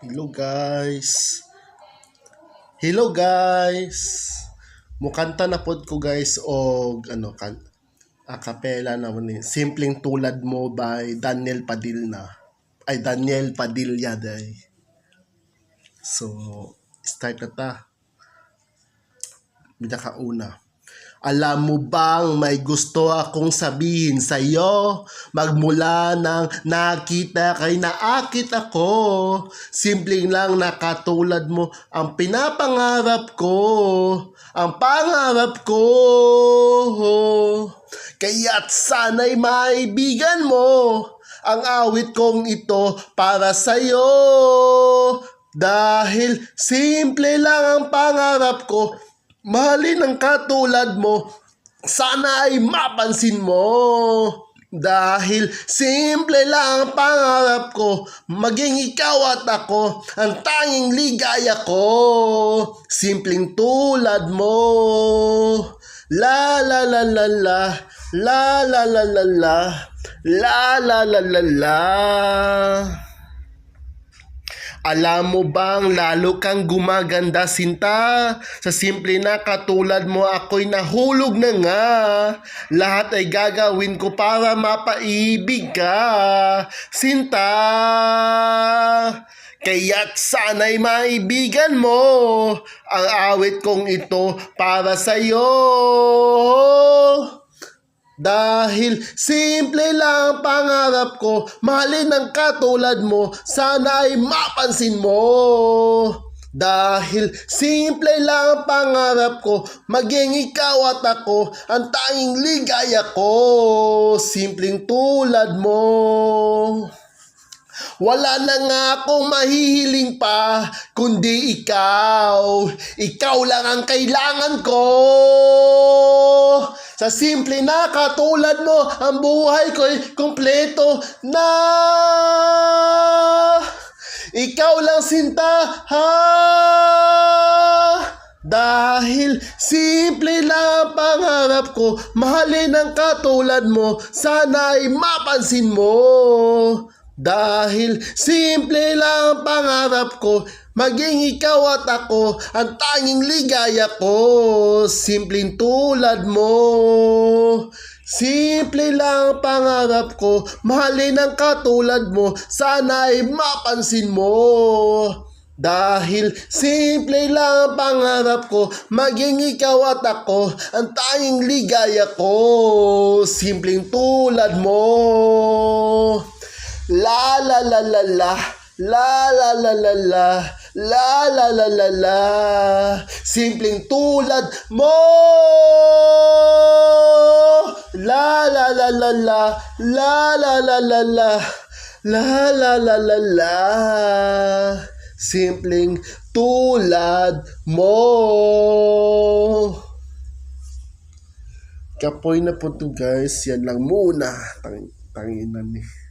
Hello guys. Hello guys. Mukanta na pod ko guys og acapella naman ni Simpleng Tulad Mo by Daniel Padilla. Ay Daniel Padilla day. So start na ta. Pinakauna. Alam mo bang may gusto akong sabihin sa'yo? Magmula nang nakita kay naakit ako. Simpleng lang na katulad mo ang pinapangarap ko. Ang pangarap ko. Kaya't sana'y maibigan mo ang awit kong ito para sa'yo. Dahil simple lang ang pangarap ko. Mahalin ang katulad mo, sana ay mapansin mo. Dahil simple lang ang pangarap ko, maging ikaw at ako, ang tanging ligaya ko. Simpleng tulad mo. La la la la la, la la la la la, la la la la la. Alam mo bang lalo kang gumaganda sinta? Sa simple na katulad mo ako'y nahulog na nga. Lahat ay gagawin ko para mapaibig ka, sinta. Kaya't sana'y maibigan mo ang awit kong ito para sa'yo. Dahil simple lang ang pangarap ko, mahalin ang katulad mo, sana ay mapansin mo. Dahil simple lang ang pangarap ko, maging ikaw at ako, ang tanging ligaya ko. Simpleng tulad mo. Wala na nga akong mahihiling pa, kundi ikaw. Ikaw lang ang kailangan ko. Sa simple na katulad mo, ang buhay ko'y kumpleto na. Ikaw lang sinta, ha? Dahil simple lang ang pangarap ko, mahalin ang katulad mo, sana ay mapansin mo. Dahil simple lang ang pangarap ko, maging ikaw at ako, ang tanging ligaya ko. Simpleng tulad mo. Simple lang ang pangarap ko, mahalin ang katulad mo, sana ay mapansin mo. Dahil simple lang ang pangarap ko, maging ikaw at ako, ang tanging ligaya ko. Simpleng tulad mo. La la la la la, la la la la la, la la la la la. Simpleng tulad mo. La la la la la, la la la la la, la la la la la. Simpleng tulad mo. Kapoy na po to guys, yan lang muna. Tanginan eh.